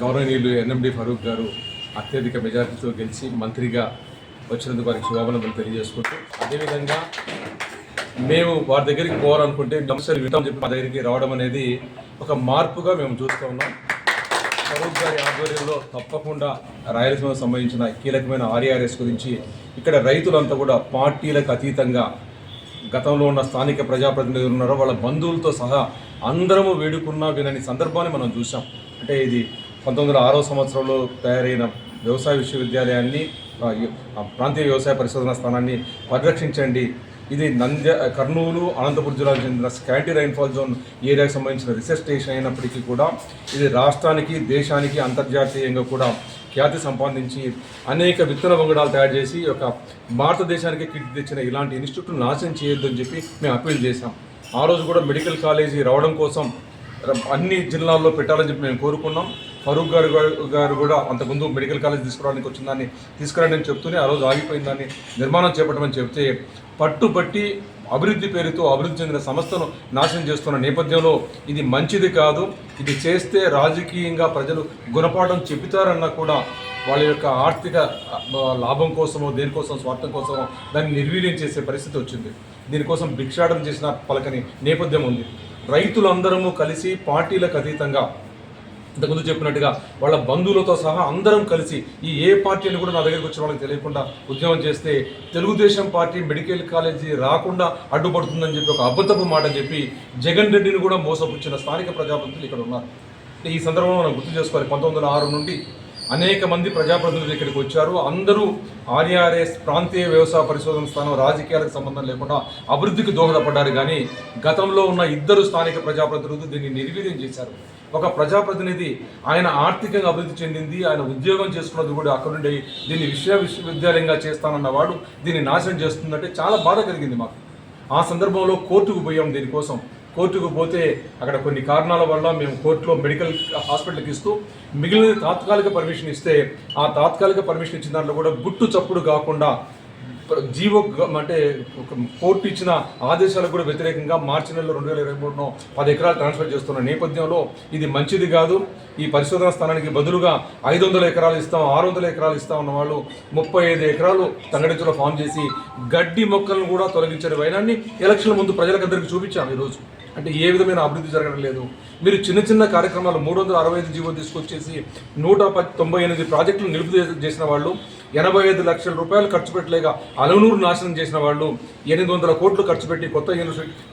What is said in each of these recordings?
గౌరవనీయులు ఎన్ఎండి ఫరూక్ గారు అత్యధిక మెజారిటీతో గెలిచి మంత్రిగా వచ్చినందుకు వారికి శుభాభినందనలు తెలియజేసుకుంటూ, అదేవిధంగా మేము వారి దగ్గరికి పోవాలనుకుంటే వింటాం చెప్పి మా దగ్గరికి రావడం అనేది ఒక మార్పుగా మేము చూస్తూ ఉన్నాం. ఫరూక్ గారి ఆధ్వర్యంలో తప్పకుండా రాయలసీమకు సంబంధించిన కీలకమైన ఆర్ఆర్ఎస్ గురించి ఇక్కడ రైతులంతా కూడా పార్టీలకు అతీతంగా గతంలో ఉన్న స్థానిక ప్రజాప్రతినిధులు ఉన్నారో వాళ్ళ బంధువులతో సహా అందరము వేడుకున్నా వినని సందర్భాన్ని మనం చూసాం. అంటే ఇది 1906వ సంవత్సరంలో తయారైన వ్యవసాయ విశ్వవిద్యాలయాన్ని, ప్రాంతీయ వ్యవసాయ పరిశోధనా స్థానాన్ని పరిరక్షించండి. ఇది కర్నూలు, అనంతపురం జిల్లాకు చెందిన స్కాటీ రైన్ఫాల్ జోన్ ఏరియాకి సంబంధించిన రీసెర్చ్ స్టేషన్ అయినప్పటికీ కూడా ఇది రాష్ట్రానికి, దేశానికి, అంతర్జాతీయంగా కూడా ఖ్యాతి సంపాదించి అనేక విత్తన వంగడాలు తయారు చేసి ఒక భారతదేశానికి కీర్తి తెచ్చిన ఇలాంటి ఇన్స్టిట్యూట్ను నాశనం చేయొద్దని చెప్పి మేము అప్పీల్ చేశాం. ఆ రోజు కూడా మెడికల్ కాలేజీ రావడం కోసం అన్ని జిల్లాల్లో పెట్టాలని చెప్పి మేము కోరుకున్నాం. ఫరూక్ గారు కూడా అంతకుముందు మెడికల్ కాలేజ్ తీసుకురావడానికి వచ్చిన దాన్ని తీసుకురాని అని చెప్తూనే ఆ రోజు ఆగిపోయిన దాన్ని నిర్మాణం చేపట్టమని చెప్తే పట్టుబట్టి అభివృద్ధి పేరుతో అభివృద్ధి చెందిన సంస్థను నాశనం చేస్తున్న నేపథ్యంలో ఇది మంచిది కాదు, ఇది చేస్తే రాజకీయంగా ప్రజలు గుణపాఠం చెబుతారన్నా కూడా వాళ్ళ యొక్క ఆర్థిక లాభం కోసమో దేనికోసం స్వార్థం కోసమో దాన్ని నిర్వీర్యం చేసే పరిస్థితి వచ్చింది. దీనికోసం భిక్షాటన చేసిన పలకని నేపథ్యం ఉంది. రైతులందరము కలిసి పార్టీలకు అతీతంగా ఇంతకుముందు చెప్పినట్టుగా వాళ్ళ బంధువులతో సహా అందరం కలిసి ఏ పార్టీని కూడా నా దగ్గరికి వచ్చిన వాళ్ళకి తెలియకుండా ఉద్యమం చేస్తే తెలుగుదేశం పార్టీ మెడికల్ కాలేజీ రాకుండా అడ్డుపడుతుందని చెప్పి ఒక అబద్ధపు మాట చెప్పి జగన్ రెడ్డిని కూడా మోసపుచ్చిన స్థానిక ప్రజాప్రతినిధులు ఇక్కడ ఉన్నారు. ఈ సందర్భంలో మనం గుర్తు చేసుకోవాలి, 1906 నుండి అనేక మంది ప్రజాప్రతినిధులు ఇక్కడికి వచ్చారు. అందరూ ఆర్ఆర్ఎస్ ప్రాంతీయ వ్యవసాయ పరిశోధన స్థానం రాజకీయాలకు సంబంధం లేకుండా అభివృద్ధికి దోహదపడ్డారు. కానీ గతంలో ఉన్న ఇద్దరు స్థానిక ప్రజాప్రతినిధులు దీన్ని నిర్వీర్యం చేశారు. ఒక ప్రజాప్రతినిధి ఆయన ఆర్థికంగా అభివృద్ధి చెందింది, ఆయన ఉద్యోగం చేసుకున్నది కూడా అక్కడ నుండి దీన్ని విశ్వవిద్యాలయంగా చేస్తానన్నవాడు దీన్ని నాశనం చేస్తుందంటే చాలా బాధ కలిగింది మాకు. ఆ సందర్భంలో కోర్టుకు పోయాం. దీనికోసం కోర్టుకు పోతే అక్కడ కొన్ని కారణాల వల్ల మేము కోర్టులో మెడికల్ హాస్పిటల్కి ఇస్తూ మిగిలిన తాత్కాలిక పర్మిషన్ ఇస్తే ఆ తాత్కాలిక పర్మిషన్ ఇచ్చిన దాంట్లో కూడా గుట్టు చప్పుడు కాకుండా జీవో అంటే కోర్టు ఇచ్చిన ఆదేశాలకు కూడా వ్యతిరేకంగా మార్చి నెలలో 2023లో 10 ఎకరాలు ట్రాన్స్ఫర్ చేస్తున్న నేపథ్యంలో ఇది మంచిది కాదు. ఈ పరిశోధనా స్థానానికి బదులుగా 500 ఎకరాలు ఇస్తాం, 600 ఎకరాలు ఇస్తాం ఉన్న వాళ్ళు 35 ఎకరాలు తంగడించులో ఫామ్ చేసి గడ్డి మొక్కలను కూడా తొలగించిన వైనాన్ని ఎలక్షన్ల ముందు ప్రజలకందరికీ చూపించాం. ఈరోజు అంటే ఏ విధమైన అభివృద్ధి జరగడం లేదు. మీరు చిన్న చిన్న కార్యక్రమాలు 365 జీవో తీసుకొచ్చేసి 198 ప్రాజెక్టులు నిలుపు చేసిన వాళ్ళు, 85 లక్షల రూపాయలు ఖర్చు పెట్టలేక అలనూరు నాశనం చేసిన వాళ్ళు, 800 కోట్లు ఖర్చు పెట్టి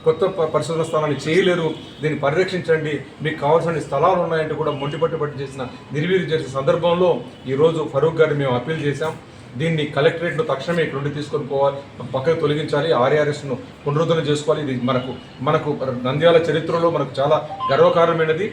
కొత్త పరిశోధన స్థానాన్ని చేయలేరు. దీన్ని పరిరక్షించండి, మీకు కావాల్సిన స్థలాలు ఉన్నాయంటే కూడా మొండిపట్టుబట్టి చేసిన నిర్వీర్యం చేసిన సందర్భంలో ఈరోజు ఫరూక్ గారిని మేము అప్పీల్ చేశాం. దీన్ని కలెక్టరేట్ను తక్షణమే ఇక్కడ నుండి తీసుకొని పోవాలి, పక్కకు తొలగించాలి, ఆర్ఆర్ఎస్ను పునరుద్ధరణ చేసుకోవాలి. ఇది మనకు నంద్యాల చరిత్రలో మనకు చాలా గర్వకారణమైనది.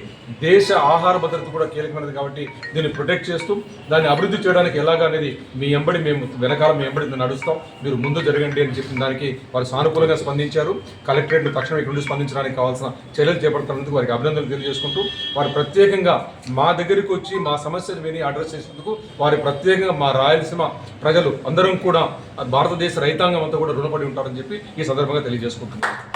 దేశ ఆహార భద్రత కూడా కీలకమైనది కాబట్టి దీన్ని ప్రొటెక్ట్ చేస్తూ దాన్ని అభివృద్ధి చేయడానికి ఎలాగా అనేది మీ ఎంబడి మేము వెనకాల మీ ఎంబడి నడుస్తాం, మీరు ముందు జరగండి అని చెప్పిన దానికి వారు సానుకూలంగా స్పందించారు. కలెక్టరేట్ను తక్షణం ఇక్కడ నుండి స్పందించడానికి కావాల్సిన చర్యలు చేపడుతున్నందుకు వారికి అభినందనలు తెలియజేసుకుంటూ వారు ప్రత్యేకంగా మా దగ్గరికి వచ్చి మా సమస్యలు విని అడ్రస్ చేసినందుకు వారి ప్రత్యేకంగా మా రాయలసీమ ప్రజలు అందరం కూడా భారతదేశ రైతాంగం అంతా కూడా రుణపడి ఉంటారని చెప్పి ఈ సందర్భంగా తెలియజేసుకుంటున్నాను.